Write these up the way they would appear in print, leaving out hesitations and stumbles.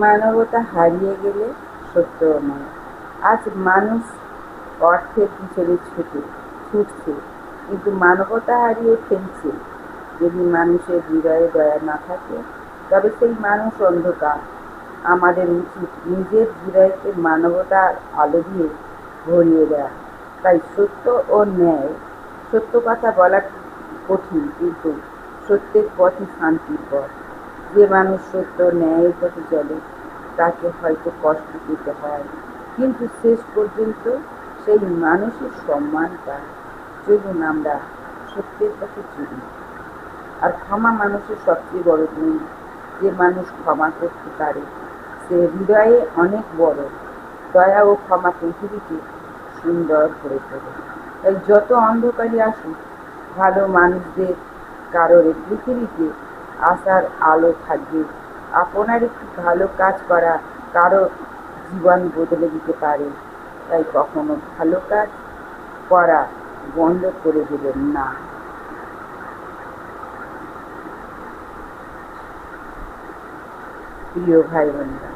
মানবতা হারিয়ে গেলে সত্যও নয়। আজ মানুষ অর্থের পিছনে ছুটছে, কিন্তু মানবতা হারিয়ে ফেলছে। যদি মানুষের হৃদয়ে দয়া না থাকে, তবে সেই মানুষ অন্ধকার। আমাদের উচিত নিজের হৃদয়কে মানবতার আলো দিয়ে ভরিয়ে দেয়া। তাই সত্য ও ন্যায়, সত্য কথা বলা কঠিন, কিন্তু সত্যের পথই শান্তির পথ। যে মানুষ সত্য ন্যায়ের পথে চলে, তাকে হয়তো কষ্ট পেতে হয়, কিন্তু শেষ পর্যন্ত সেই মানুষের সম্মান পায়। চলুন আমরা সত্যের পথে চলি। আর ক্ষমা মানুষের সবচেয়ে বড় গুণ। যে মানুষ ক্ষমা করতে পারে, সে হৃদয়ে অনেক বড়। দয়া ও ক্ষমা পৃথিবীকে সুন্দর করে তোলে। তাই যত অন্ধকারই আসুক, ভালো মানুষদের কারোর পৃথিবীতে আসার আলো থাকবে। আপনার একটি ভালো কাজ করা কারো জীবন বদলে দিতে পারে। তাই কখনো ভালো কাজ করা বন্ধ করে দেবেন না। প্রিয় ভাই বোনেরা,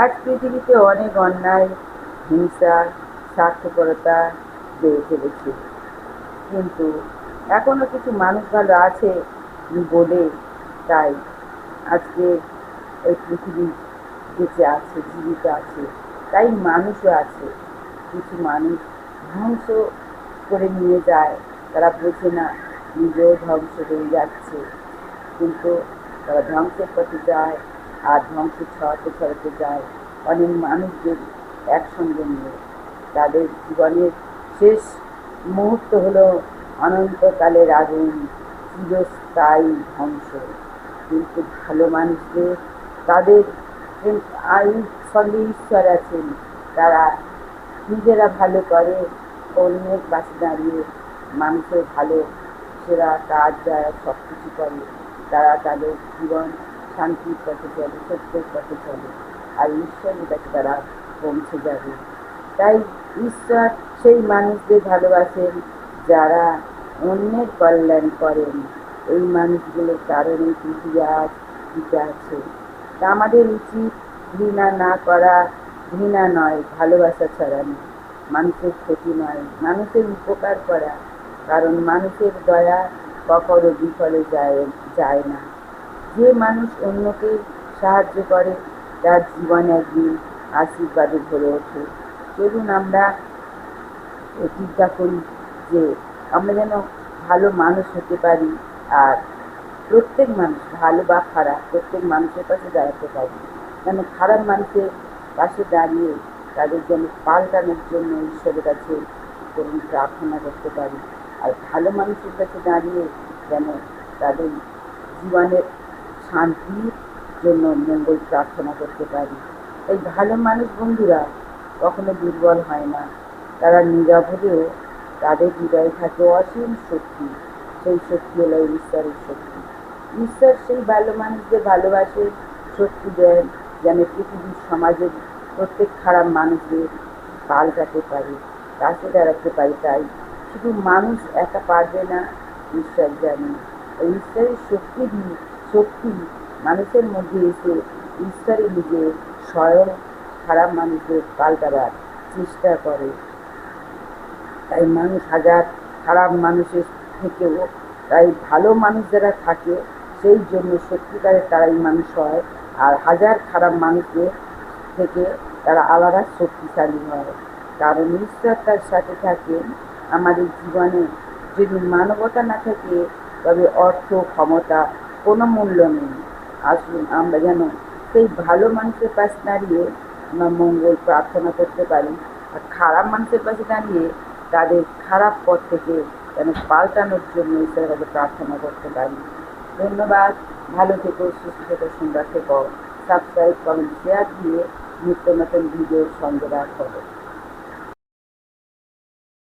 আজ পৃথিবীতে অনেক অন্যায়, হিংসা, স্বার্থপরতা বেড়ে চলেছে, কিন্তু এখনো কিছু মানুষ ভালো আছে বলে তাই আজকে এই পৃথিবী বেঁচে আছে, জীবিত আছে। তাই মানুষও আছে। কিছু মানুষ ধ্বংস করে নিয়ে যায়, তারা বোঝে না নিজেও ধ্বংস হয়ে যাচ্ছে, কিন্তু তারা ধ্বংসের পথে যায় আর ধ্বংস ছড়াতে ছড়াতে যায় অনেক মানুষদের একসঙ্গে নিয়ে। তাদের জীবনের শেষ মুহূর্ত হলো অনন্তকালের আগুন, চিরস্থায়ী ধ্বংস। কিন্তু ভালো মানুষদের, তাদের সঙ্গে ঈশ্বর আছেন। তারা নিজেরা ভালো করে, অন্যের পাশে দাঁড়িয়ে মানুষের ভালো সেরা কাজ যারা সব কিছু করে, তারা তাদের জীবন শান্তির পথে চলে, সত্যের পথে চলে, আর ঈশ্বরের কাছে তারা পৌঁছে যাবে। তাই ঈশ্বর সেই মানুষদের ভালোবাসেন যারা অন্যের কল্যাণ করেন। এই মানুষগুলোর কারণে পৃথিবী আজ টিকে আছে। তা আমাদের উচিত ঘৃণা না করা, ঘৃণা নয়, ভালোবাসা ছড়ানো। মানুষের ক্ষতি নয়, মানুষের উপকার করা, কারণ মানুষের দয়া কখনো বিফলে যায় না। যে মানুষ অন্যকে সাহায্য করে, তার জীবন একদিন আশীর্বাদে ভরে ওঠে। চলুন আমরা প্রতিজ্ঞা করি যে আমরা যেন ভালো মানুষ হতে পারি, আর প্রত্যেক মানুষ, ভালো বা খারাপ, প্রত্যেক মানুষের পাশে দাঁড়াতে পারি। যেন খারাপ মানুষের পাশে দাঁড়িয়ে তাদের যেন পাল্টানোর জন্য ঈশ্বরের কাছে করুন প্রার্থনা করতে পারি, আর ভালো মানুষের কাছে দাঁড়িয়ে যেন তাদের জীবনের শান্তির জন্য মঙ্গল প্রার্থনা করতে পারি। এই ভালো মানুষ বন্ধুরা কখনো দুর্বল হয় না। তারা নীরব হলেও তাদের হৃদয়ে থাকে অসীম শক্তি। সেই শক্তি হলো ঈশ্বরের শক্তি। ঈশ্বর সেই ভালো মানুষদের ভালোবাসে, শক্তি দেন যেন পৃথিবীর সমাজের প্রত্যেক খারাপ মানুষদের পাল্টাতে পারে, কাছে দাঁড়াতে পারে। তাই শুধু মানুষ একা পারবে না, ঈশ্বর জানে। এই ঈশ্বরের শক্তি মানুষের মধ্যে এসে ঈশ্বরের নিজে স্বয়ং খারাপ মানুষদের পাল্টাবার চেষ্টা করে। তাই মানুষ হাজার খারাপ মানুষের থেকেও, তাই ভালো মানুষ যারা থাকে সেই জন্য সত্যিকারের তারাই মানুষ হয়, আর হাজার খারাপ মানুষদের থেকে তারা আলাদা শক্তিশালী হয়। কারণ ঈশ্বর তার সাথে থাকেন আমাদের জীবনে। যদি মানবতা না থাকে, তবে অর্থ, ক্ষমতা কোনো মূল্য নেই। আসুন আমরা যেন সেই ভালো মানুষের পাশে দাঁড়িয়ে আমরা মঙ্গল প্রার্থনা করতে পারি, আর খারাপ মানুষের পাশে দাঁড়িয়ে তাদের খারাপ পথ থেকে যেন পাল্টানোর জন্য ঈশ্বরের কাছে প্রার্থনা করতে পারি। ধন্যবাদ। ভালো থেকো, সুস্থ থেকো, সুন্দর থেকো। সাবস্ক্রাইব, কমেন্ট, শেয়ার দিয়ে নিত্য নতুন ভিডিওর সঙ্গে রাখো।